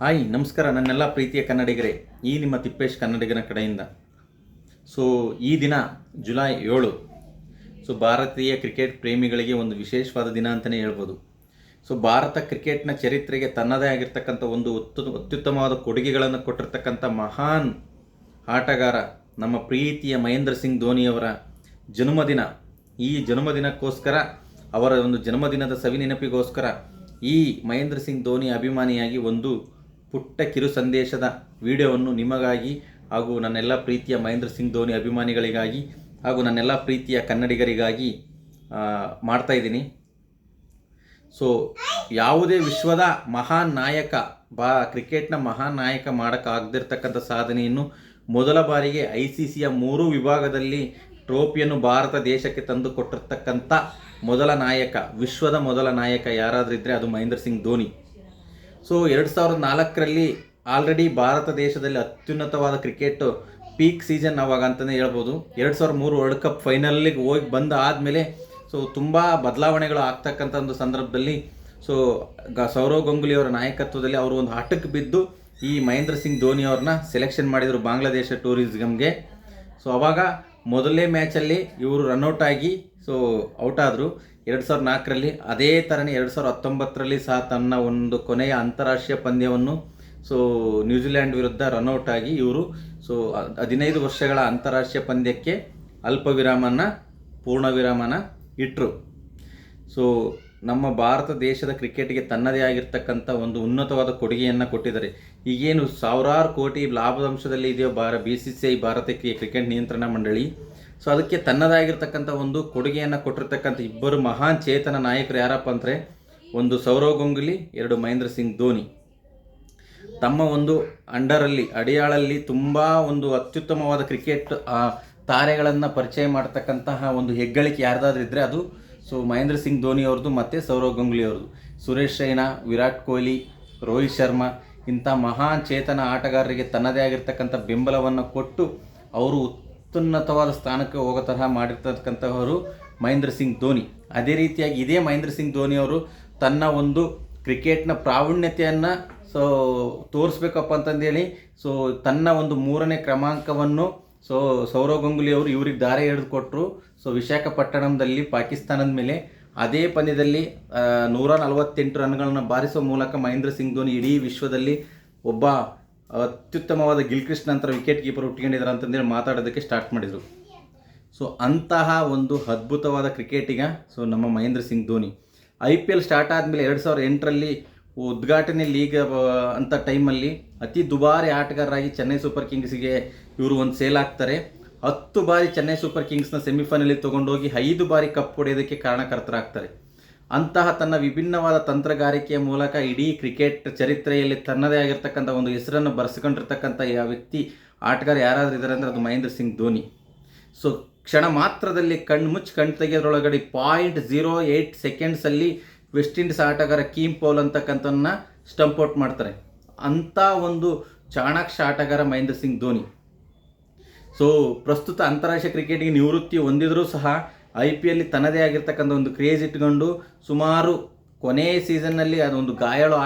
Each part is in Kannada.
ಹಾಯ್ ನಮಸ್ಕಾರ ನನ್ನೆಲ್ಲ ಪ್ರೀತಿಯ ಕನ್ನಡಿಗರೇ, ಈ ನಿಮ್ಮ ತಿಪ್ಪೇಶ್ ಕನ್ನಡಿಗನ ಕಡೆಯಿಂದ. ಈ ದಿನ ಜುಲೈ 7. ಭಾರತೀಯ ಕ್ರಿಕೆಟ್ ಪ್ರೇಮಿಗಳಿಗೆ ಒಂದು ವಿಶೇಷವಾದ ದಿನ ಅಂತಲೇ ಹೇಳ್ಬೋದು. ಭಾರತ ಕ್ರಿಕೆಟ್ನ ಚರಿತ್ರೆಗೆ ತನ್ನದೇ ಆಗಿರ್ತಕ್ಕಂಥ ಒಂದು ಅತ್ಯುತ್ತಮವಾದ ಕೊಡುಗೆಗಳನ್ನು ಕೊಟ್ಟಿರ್ತಕ್ಕಂಥ ಮಹಾನ್ ಆಟಗಾರ ನಮ್ಮ ಪ್ರೀತಿಯ ಮಹೇಂದ್ರ ಸಿಂಗ್ ಧೋನಿಯವರ ಜನ್ಮದಿನ. ಈ ಜನ್ಮದಿನಕ್ಕೋಸ್ಕರ, ಅವರ ಒಂದು ಜನ್ಮದಿನದ ಸವಿನೆನಪಿಗೋಸ್ಕರ ಈ ಮಹೇಂದ್ರ ಸಿಂಗ್ ಧೋನಿ ಅಭಿಮಾನಿಯಾಗಿ ಒಂದು ಪುಟ್ಟ ಕಿರು ಸಂದೇಶದ ವಿಡಿಯೋವನ್ನು ನಿಮಗಾಗಿ ಹಾಗೂ ನನ್ನೆಲ್ಲ ಪ್ರೀತಿಯ ಮಹೇಂದ್ರ ಸಿಂಗ್ ಧೋನಿ ಅಭಿಮಾನಿಗಳಿಗಾಗಿ ಹಾಗೂ ನನ್ನೆಲ್ಲ ಪ್ರೀತಿಯ ಕನ್ನಡಿಗರಿಗಾಗಿ ಮಾಡ್ತಾಯಿದ್ದೀನಿ. ಯಾವುದೇ ವಿಶ್ವದ ಮಹಾನ್ ನಾಯಕ, ಕ್ರಿಕೆಟ್ನ ಮಹಾನ್ ನಾಯಕ ಮಾಡೋಕ್ಕಾಗದಿರ್ತಕ್ಕಂಥ ಸಾಧನೆಯನ್ನು ಮೊದಲ ಬಾರಿಗೆ ICCಯ 3 ವಿಭಾಗದಲ್ಲಿ ಟ್ರೋಫಿಯನ್ನು ಭಾರತ ದೇಶಕ್ಕೆ ತಂದು ಕೊಟ್ಟಿರ್ತಕ್ಕಂಥ ಮೊದಲ ನಾಯಕ, ವಿಶ್ವದ ಮೊದಲ ನಾಯಕ ಯಾರಾದರೂ ಇದ್ದರೆ ಅದು ಮಹೇಂದ್ರ ಸಿಂಗ್ ಧೋನಿ. 2004ರಲ್ಲಿ ಆಲ್ರೆಡಿ ಭಾರತ ದೇಶದಲ್ಲಿ ಅತ್ಯುನ್ನತವಾದ ಕ್ರಿಕೆಟ್ ಪೀಕ್ ಸೀಸನ್ ಅವಾಗ ಅಂತಲೇ ಹೇಳ್ಬೋದು. 2003 ವರ್ಲ್ಡ್ ಕಪ್ ಫೈನಲ್ಲಿಗೆ ಹೋಗಿ ಬಂದ ಆದಮೇಲೆ ತುಂಬ ಬದಲಾವಣೆಗಳು ಆಗ್ತಕ್ಕಂಥ ಒಂದು ಸಂದರ್ಭದಲ್ಲಿ ಸೌರವ್ ಗಂಗೂಲಿ ಅವರ ನಾಯಕತ್ವದಲ್ಲಿ ಅವರು ಒಂದು ಆಟಕ್ಕೆ ಬಿದ್ದು ಈ ಮಹೇಂದ್ರ ಸಿಂಗ್ ಧೋನಿ ಅವ್ರನ್ನ ಸೆಲೆಕ್ಷನ್ ಮಾಡಿದರು ಬಾಂಗ್ಲಾದೇಶ ಟೂರಿಸಮ್ಗೆ. ಅವಾಗ ಮೊದಲನೇ ಮ್ಯಾಚಲ್ಲಿ ಇವರು ರನ್ಔಟ್ ಆಗಿ ಔಟ್ ಆದರು 2004ರಲ್ಲಿ. ಅದೇ ಥರನೇ 2019ರಲ್ಲಿ ಸಹ ತನ್ನ ಒಂದು ಕೊನೆಯ ಅಂತಾರಾಷ್ಟ್ರೀಯ ಪಂದ್ಯವನ್ನು ನ್ಯೂಜಿಲ್ಯಾಂಡ್ ವಿರುದ್ಧ ರನ್ಔಟ್ ಆಗಿ ಇವರು 15 ವರ್ಷಗಳ ಅಂತಾರಾಷ್ಟ್ರೀಯ ಪಂದ್ಯಕ್ಕೆ ಅಲ್ಪ ವಿರಾಮನ ಪೂರ್ಣ ವಿರಾಮನ ಇಟ್ಟರು. ನಮ್ಮ ಭಾರತ ದೇಶದ ಕ್ರಿಕೆಟ್ಗೆ ತನ್ನದೇ ಆಗಿರ್ತಕ್ಕಂಥ ಒಂದು ಉನ್ನತವಾದ ಕೊಡುಗೆಯನ್ನು ಕೊಟ್ಟಿದ್ದಾರೆ. ಈಗೇನು ಸಾವಿರಾರು ಕೋಟಿ ಲಾಭಾಂಶದಲ್ಲಿ ಇದೆಯೋ BCCI ಭಾರತಕ್ಕೆ ಕ್ರಿಕೆಟ್ ನಿಯಂತ್ರಣ ಮಂಡಳಿ, ಅದಕ್ಕೆ ತನ್ನದಾಗಿರ್ತಕ್ಕಂಥ ಒಂದು ಕೊಡುಗೆಯನ್ನು ಕೊಟ್ಟಿರ್ತಕ್ಕಂಥ ಇಬ್ಬರು ಮಹಾನ್ ಚೇತನ ನಾಯಕರು ಯಾರಪ್ಪ ಅಂದರೆ, ಒಂದು ಸೌರವ್ ಗಂಗೂಲಿ, 2 ಮಹೇಂದ್ರ ಸಿಂಗ್ ಧೋನಿ. ತಮ್ಮ ಒಂದು ಅಡಿಯಾಳಲ್ಲಿ ತುಂಬ ಒಂದು ಅತ್ಯುತ್ತಮವಾದ ಕ್ರಿಕೆಟ್ ತಾರೆಗಳನ್ನು ಪರಿಚಯ ಮಾಡ್ತಕ್ಕಂತಹ ಒಂದು ಹೆಗ್ಗಳಿಕೆ ಯಾರ್ದಾದ್ರೂ ಇದ್ದರೆ ಅದು ಮಹೇಂದ್ರ ಸಿಂಗ್ ಧೋನಿ ಅವ್ರದ್ದು ಮತ್ತು ಸೌರವ್ ಗಂಗೂಲಿ ಅವ್ರದ್ದು. ಸುರೇಶ್ ರೈನಾ, ವಿರಾಟ್ ಕೊಹ್ಲಿ, ರೋಹಿತ್ ಶರ್ಮಾ ಇಂಥ ಮಹಾನ್ ಚೇತನ ಆಟಗಾರರಿಗೆ ತನ್ನದೇ ಆಗಿರ್ತಕ್ಕಂಥ ಬೆಂಬಲವನ್ನು ಕೊಟ್ಟು ಅವರು ಅತ್ಯುನ್ನತವಾದ ಸ್ಥಾನಕ್ಕೆ ಹೋಗೋ ತರಹ ಮಾಡಿರ್ತಕ್ಕಂಥವರು ಮಹೇಂದ್ರ ಸಿಂಗ್ ಧೋನಿ. ಅದೇ ರೀತಿಯಾಗಿ ಇದೇ ಮಹೇಂದ್ರ ಸಿಂಗ್ ಧೋನಿ ಅವರು ತನ್ನ ಒಂದು ಕ್ರಿಕೆಟ್ನ ಪ್ರಾವೀಣ್ಯತೆಯನ್ನು ತೋರಿಸ್ಬೇಕಪ್ಪ ಅಂತಂದೇಳಿ ತನ್ನ ಒಂದು 3ನೇ ಕ್ರಮಾಂಕವನ್ನು ಸೌರವ್ ಗಂಗೂಲಿ ಅವರು ಇವ್ರಿಗೆ ದಾರಿ ಎಳೆದುಕೊಟ್ರು. ವಿಶಾಖಪಟ್ಟಣಂದಲ್ಲಿ ಪಾಕಿಸ್ತಾನದ ಮೇಲೆ ಅದೇ ಪಂದ್ಯದಲ್ಲಿ 148 ರನ್ಗಳನ್ನು ಬಾರಿಸುವ ಮೂಲಕ ಮಹೇಂದ್ರ ಸಿಂಗ್ ಧೋನಿ ಇಡೀ ವಿಶ್ವದಲ್ಲಿ ಒಬ್ಬ ಅತ್ಯುತ್ತಮವಾದ ಗಿಲ್ಕ್ರಿಸ್ಟ್ ನಂತರ ವಿಕೆಟ್ ಕೀಪರ್ ಹುಟ್ಕೊಂಡಿದ್ದಾರೆ ಅಂತಂದೇಳಿ ಮಾತಾಡೋದಕ್ಕೆ ಸ್ಟಾರ್ಟ್ ಮಾಡಿದರು. ಅಂತಹ ಒಂದು ಅದ್ಭುತವಾದ ಕ್ರಿಕೆಟಿಗ ನಮ್ಮ ಮಹೇಂದ್ರ ಸಿಂಗ್ ಧೋನಿ. IPL ಸ್ಟಾರ್ಟ್ ಆದಮೇಲೆ 2008ರಲ್ಲಿ ಉದ್ಘಾಟನೆ ಲೀಗ್ ಅಂತ ಟೈಮಲ್ಲಿ ಅತಿ ದುಬಾರಿ ಆಟಗಾರರಾಗಿ ಚೆನ್ನೈ ಸೂಪರ್ ಕಿಂಗ್ಸ್ಗೆ ಇವರು ಒಂದು ಸೇಲ್ ಆಗ್ತಾರೆ. 10 ಬಾರಿ ಚೆನ್ನೈ ಸೂಪರ್ ಕಿಂಗ್ಸ್ನ ಸೆಮಿಫೈನಲಿಗೆ ತೊಗೊಂಡೋಗಿ 5 ಬಾರಿ ಕಪ್ ಹೊಡೆಯೋದಕ್ಕೆ ಕಾರಣಕರ್ತರಾಗ್ತಾರೆ. ಅಂತಹ ತನ್ನ ವಿಭಿನ್ನವಾದ ತಂತ್ರಗಾರಿಕೆಯ ಮೂಲಕ ಇಡೀ ಕ್ರಿಕೆಟ್ ಚರಿತ್ರೆಯಲ್ಲಿ ತನ್ನದೇ ಆಗಿರ್ತಕ್ಕಂಥ ಒಂದು ಹೆಸರನ್ನು ಬರೆಸ್ಕೊಂಡಿರ್ತಕ್ಕಂಥ ವ್ಯಕ್ತಿ, ಆಟಗಾರ ಯಾರಾದರೂ ಇದ್ದಾರೆ ಅಂದರೆ ಅದು ಮಹೇಂದ್ರ ಸಿಂಗ್ ಧೋನಿ. ಕ್ಷಣ ಮಾತ್ರದಲ್ಲಿ ಕಣ್ಣು ತೆಗೆಯೋದ್ರೊಳಗಡೆ 0.08 ಸೆಕೆಂಡ್ಸಲ್ಲಿ ವೆಸ್ಟ್ ಇಂಡೀಸ್ ಆಟಗಾರ ಕೀಮ್ ಪೌಲ್ ಅಂತಕ್ಕಂಥನ್ನ ಸ್ಟಂಪ್ ಔಟ್ ಮಾಡ್ತಾರೆ. ಅಂಥ ಒಂದು ಚಾಣಾಕ್ಷ ಆಟಗಾರ ಮಹೇಂದ್ರ ಸಿಂಗ್ ಧೋನಿ. ಪ್ರಸ್ತುತ ಅಂತಾರಾಷ್ಟ್ರೀಯ ಕ್ರಿಕೆಟ್ಗೆ ನಿವೃತ್ತಿ ಹೊಂದಿದರೂ ಸಹ IPL ತನ್ನದೇ ಆಗಿರ್ತಕ್ಕಂಥ ಒಂದು ಕ್ರೇಜ್ ಇಟ್ಕೊಂಡು ಸುಮಾರು ಕೊನೆಯ ಸೀಸನ್ನಲ್ಲಿ ಅದೊಂದು ಗಾಯಾಳು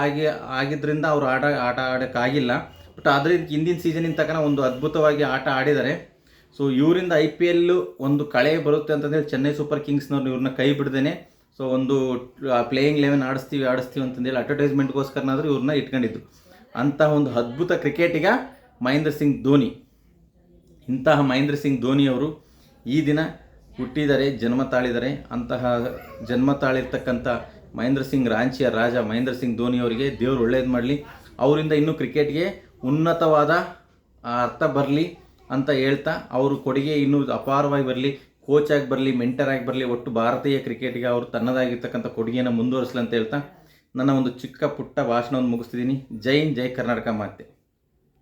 ಆಗಿದ್ದರಿಂದ ಅವರು ಆಟ ಆಡೋಕ್ಕಾಗಿಲ್ಲ. ಬಟ್ ಆದರೆ ಹಿಂದಿನ ಸೀಸನಿನ ತನಕ ಒಂದು ಅದ್ಭುತವಾಗಿ ಆಟ ಆಡಿದ್ದಾರೆ. ಇವರಿಂದ IPL ಒಂದು ಕಳೆ ಬರುತ್ತೆ ಅಂತಂದೇಳಿ ಚೆನ್ನೈ ಸೂಪರ್ ಕಿಂಗ್ಸ್ನವ್ರು ಇವ್ರನ್ನ ಕೈ ಬಿಡ್ದೇನೆ ಒಂದು ಪ್ಲೇಯಿಂಗ್ 11 ಆಡಿಸ್ತೀವಿ ಅಂತಂದೇಳಿ ಅಡ್ವರ್ಟೈಸ್ಮೆಂಟ್ಗೋಸ್ಕರನಾದರೂ ಇವ್ರನ್ನ ಇಟ್ಕೊಂಡಿದ್ದು. ಅಂತಹ ಒಂದು ಅದ್ಭುತ ಕ್ರಿಕೆಟಿಗ ಮಹೇಂದ್ರ ಸಿಂಗ್ ಧೋನಿ. ಇಂತಹ ಮಹೇಂದ್ರ ಸಿಂಗ್ ಧೋನಿಯವರು ಈ ದಿನ ಹುಟ್ಟಿದ್ದಾರೆ, ಜನ್ಮ ತಾಳಿದ್ದಾರೆ. ಅಂತಹ ಜನ್ಮ ತಾಳಿರ್ತಕ್ಕಂಥ ಮಹೇಂದ್ರ ಸಿಂಗ್ ರಾಂಚಿಯ ರಾಜ ಮಹೇಂದ್ರ ಸಿಂಗ್ ಧೋನಿಯವರಿಗೆ ದೇವರು ಒಳ್ಳೇದು ಮಾಡಲಿ. ಅವರಿಂದ ಇನ್ನೂ ಕ್ರಿಕೆಟ್ಗೆ ಉನ್ನತವಾದ ಅರ್ಥ ಬರಲಿ ಅಂತ ಹೇಳ್ತಾ, ಅವರು ಕೊಡುಗೆ ಇನ್ನೂ ಅಪಾರವಾಗಿ ಬರಲಿ, ಕೋಚ್ ಆಗಿ ಬರಲಿ, ಮೆಂಟರ್ ಆಗಿ ಬರಲಿ, ಒಟ್ಟು ಭಾರತೀಯ ಕ್ರಿಕೆಟ್ಗೆ ಅವರು ತನ್ನದಾಗಿರ್ತಕ್ಕಂಥ ಕೊಡುಗೆಯನ್ನು ಮುಂದುವರಿಸಲಿ ಅಂತ ಹೇಳ್ತಾ ನನ್ನ ಒಂದು ಚಿಕ್ಕ ಪುಟ್ಟ ಭಾಷಣವನ್ನು ಮುಗಿಸ್ತಿದ್ದೀನಿ. ಜೈ ಹಿಂದ್, ಜೈ ಕರ್ನಾಟಕ ಮಾತೆ.